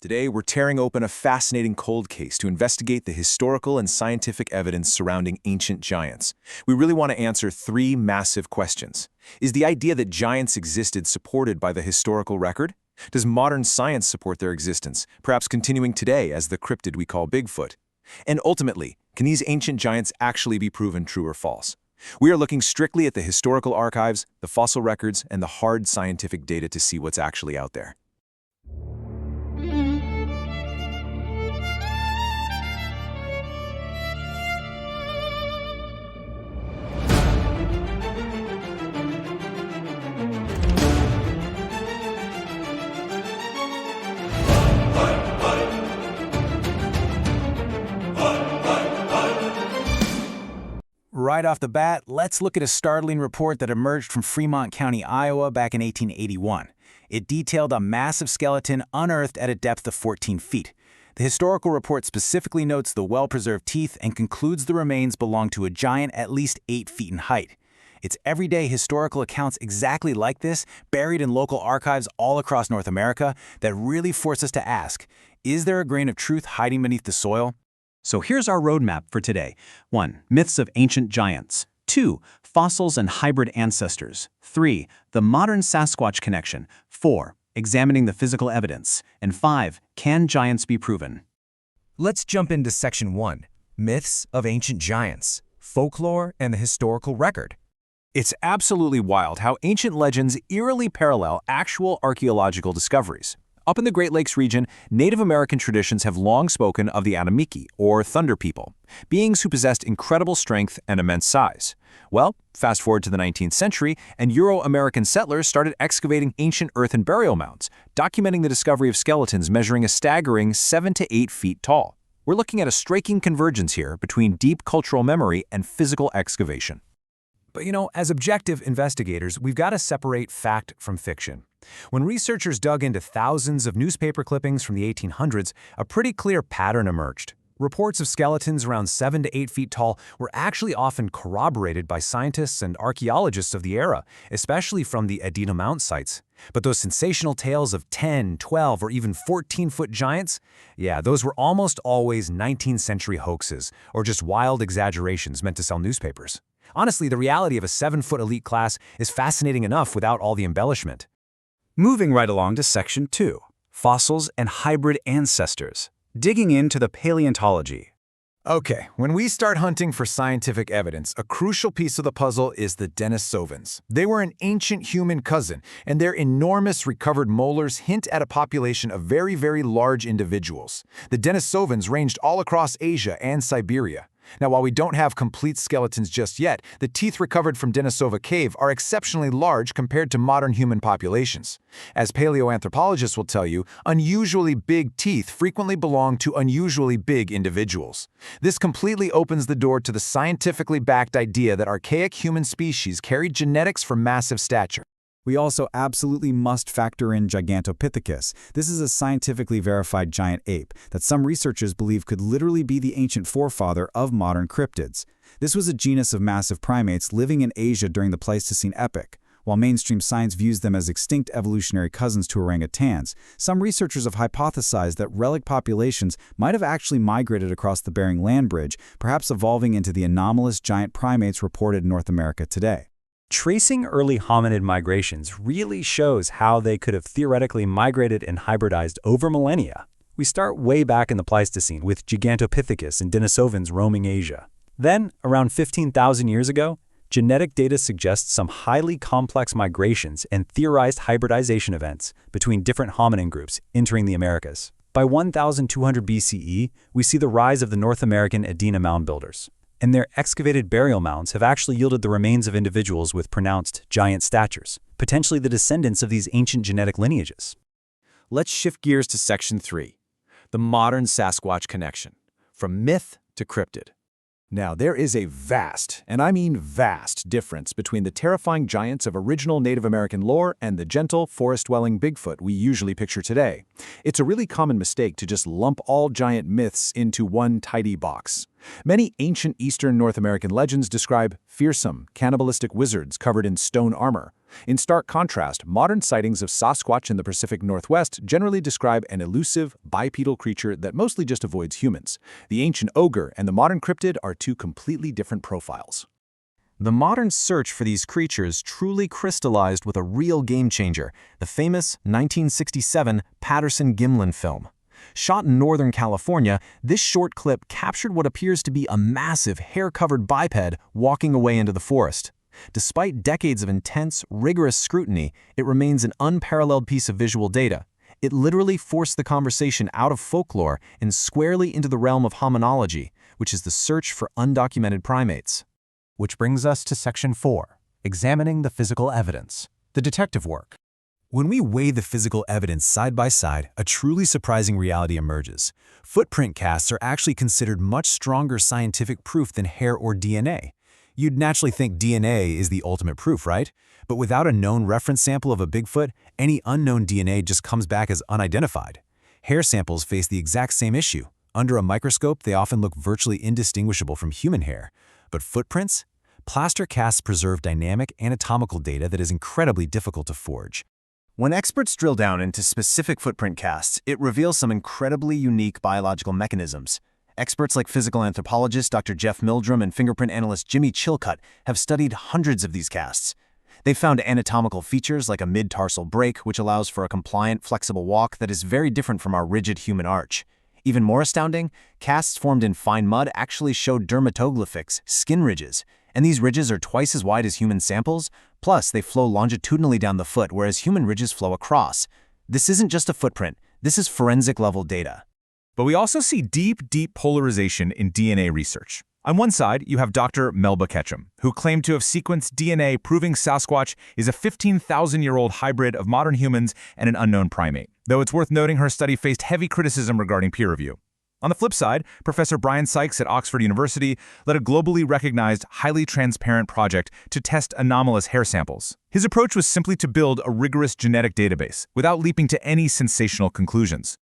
Today, we're tearing open a fascinating cold case to investigate the historical and scientific evidence surrounding ancient giants. We really want to answer three massive questions. Is the idea that giants existed supported by the historical record? Does modern science support their existence, perhaps continuing today as the cryptid we call Bigfoot? And ultimately, can these ancient giants actually be proven true or false? We are looking strictly at the historical archives, the fossil records, and the hard scientific data to see what's actually out there. Right off the bat, let's look at a startling report that emerged from Fremont County, Iowa back in 1881. It detailed a massive skeleton unearthed at a depth of 14 feet. The historical report specifically notes the well-preserved teeth and concludes the remains belong to a giant at least 8 feet in height. It's everyday historical accounts exactly like this, buried in local archives all across North America, that really force us to ask, is there a grain of truth hiding beneath the soil? So here's our roadmap for today. 1. Myths of ancient giants. 2. Fossils and hybrid ancestors. 3. The modern Sasquatch connection. 4. Examining the physical evidence. And 5. Can giants be proven? Let's jump into Section 1, Myths of Ancient Giants, Folklore and the Historical Record. It's absolutely wild how ancient legends eerily parallel actual archaeological discoveries. Up in the Great Lakes region, Native American traditions have long spoken of the Anamiki, or Thunder People, beings who possessed incredible strength and immense size. Well, fast forward to the 19th century, and Euro-American settlers started excavating ancient earthen burial mounds, documenting the discovery of skeletons measuring a staggering 7 to 8 feet tall. We're looking at a striking convergence here between deep cultural memory and physical excavation. But as objective investigators, we've got to separate fact from fiction. When researchers dug into thousands of newspaper clippings from the 1800s, a pretty clear pattern emerged. Reports of skeletons around 7 to 8 feet tall were actually often corroborated by scientists and archaeologists of the era, especially from the Adena Mount sites. But those sensational tales of 10, 12, or even 14-foot giants, those were almost always 19th century hoaxes, or just wild exaggerations meant to sell newspapers. Honestly, the reality of a 7-foot elite class is fascinating enough without all the embellishment. Moving right along to Section 2, Fossils and Hybrid Ancestors, digging into the paleontology. Okay, when we start hunting for scientific evidence, a crucial piece of the puzzle is the Denisovans. They were an ancient human cousin, and their enormous recovered molars hint at a population of very, very large individuals. The Denisovans ranged all across Asia and Siberia. Now, while we don't have complete skeletons just yet, the teeth recovered from Denisova Cave are exceptionally large compared to modern human populations. As paleoanthropologists will tell you, unusually big teeth frequently belong to unusually big individuals. This completely opens the door to the scientifically backed idea that archaic human species carried genetics for massive stature. We also absolutely must factor in Gigantopithecus. This is a scientifically verified giant ape that some researchers believe could literally be the ancient forefather of modern cryptids. This was a genus of massive primates living in Asia during the Pleistocene epoch. While mainstream science views them as extinct evolutionary cousins to orangutans, some researchers have hypothesized that relic populations might have actually migrated across the Bering Land Bridge, perhaps evolving into the anomalous giant primates reported in North America today. Tracing early hominid migrations really shows how they could have theoretically migrated and hybridized over millennia. We start way back in the Pleistocene with Gigantopithecus and Denisovans roaming Asia. Then, around 15,000 years ago, genetic data suggests some highly complex migrations and theorized hybridization events between different hominin groups entering the Americas. By 1200 BCE, we see the rise of the North American Adena mound builders, and their excavated burial mounds have actually yielded the remains of individuals with pronounced giant statures, potentially the descendants of these ancient genetic lineages. Let's shift gears to Section 3, the modern Sasquatch connection, from myth to cryptid. Now, there is a vast, and I mean vast, difference between the terrifying giants of original Native American lore and the gentle, forest-dwelling Bigfoot we usually picture today. It's a really common mistake to just lump all giant myths into one tidy box. Many ancient Eastern North American legends describe fearsome, cannibalistic wizards covered in stone armor. In stark contrast, modern sightings of Sasquatch in the Pacific Northwest generally describe an elusive, bipedal creature that mostly just avoids humans. The ancient ogre and the modern cryptid are two completely different profiles. The modern search for these creatures truly crystallized with a real game-changer, the famous 1967 Patterson-Gimlin film. Shot in Northern California, this short clip captured what appears to be a massive, hair-covered biped walking away into the forest. Despite decades of intense, rigorous scrutiny, it remains an unparalleled piece of visual data. It literally forced the conversation out of folklore and squarely into the realm of hominology, which is the search for undocumented primates. Which brings us to Section 4, examining the physical evidence, the detective work. When we weigh the physical evidence side by side, a truly surprising reality emerges. Footprint casts are actually considered much stronger scientific proof than hair or DNA. You'd naturally think DNA is the ultimate proof, right? But without a known reference sample of a Bigfoot, any unknown DNA just comes back as unidentified. Hair samples face the exact same issue. Under a microscope, they often look virtually indistinguishable from human hair. But footprints? Plaster casts preserve dynamic anatomical data that is incredibly difficult to forge. When experts drill down into specific footprint casts, it reveals some incredibly unique biological mechanisms. Experts like physical anthropologist Dr. Jeff Mildrum and fingerprint analyst Jimmy Chilcutt have studied hundreds of these casts. They've found anatomical features like a mid-tarsal break, which allows for a compliant, flexible walk that is very different from our rigid human arch. Even more astounding, casts formed in fine mud actually show dermatoglyphics, skin ridges, and these ridges are twice as wide as human samples, plus they flow longitudinally down the foot whereas human ridges flow across. This isn't just a footprint, this is forensic-level data. But we also see deep polarization in DNA research. On one side, you have Dr. Melba Ketchum, who claimed to have sequenced DNA proving Sasquatch is a 15,000-year-old hybrid of modern humans and an unknown primate, though it's worth noting her study faced heavy criticism regarding peer review. On the flip side, Professor Brian Sykes at Oxford University led a globally recognized, highly transparent project to test anomalous hair samples. His approach was simply to build a rigorous genetic database, without leaping to any sensational conclusions.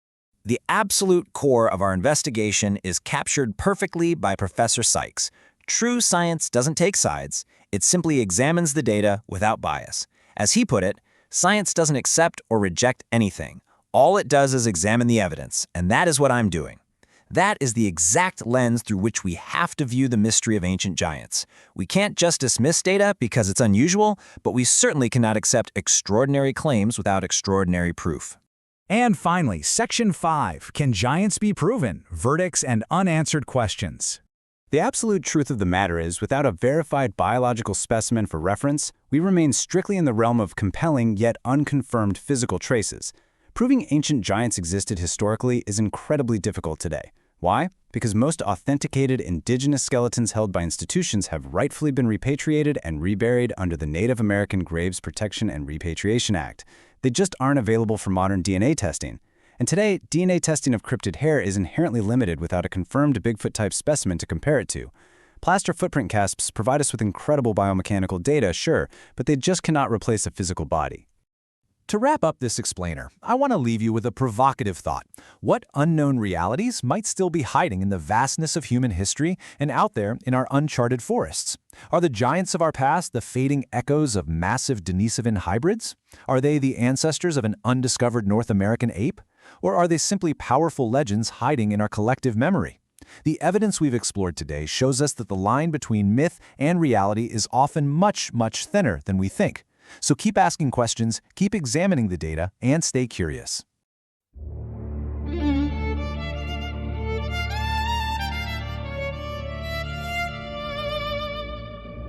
The absolute core of our investigation is captured perfectly by Professor Sykes. True science doesn't take sides, it simply examines the data without bias. As he put it, science doesn't accept or reject anything. All it does is examine the evidence, and that is what I'm doing. That is the exact lens through which we have to view the mystery of ancient giants. We can't just dismiss data because it's unusual, but we certainly cannot accept extraordinary claims without extraordinary proof. And finally, Section 5, Can Giants Be Proven? Verdicts and Unanswered Questions. The absolute truth of the matter is, without a verified biological specimen for reference, we remain strictly in the realm of compelling yet unconfirmed physical traces. Proving ancient giants existed historically is incredibly difficult today. Why? Because most authenticated indigenous skeletons held by institutions have rightfully been repatriated and reburied under the Native American Graves Protection and Repatriation Act. They just aren't available for modern DNA testing. And today, DNA testing of cryptid hair is inherently limited without a confirmed Bigfoot-type specimen to compare it to. Plaster footprint casts provide us with incredible biomechanical data, sure, but they just cannot replace a physical body. To wrap up this explainer, I want to leave you with a provocative thought. What unknown realities might still be hiding in the vastness of human history and out there in our uncharted forests? Are the giants of our past the fading echoes of massive Denisovan hybrids? Are they the ancestors of an undiscovered North American ape? Or are they simply powerful legends hiding in our collective memory? The evidence we've explored today shows us that the line between myth and reality is often much thinner than we think. So keep asking questions, keep examining the data, and stay curious.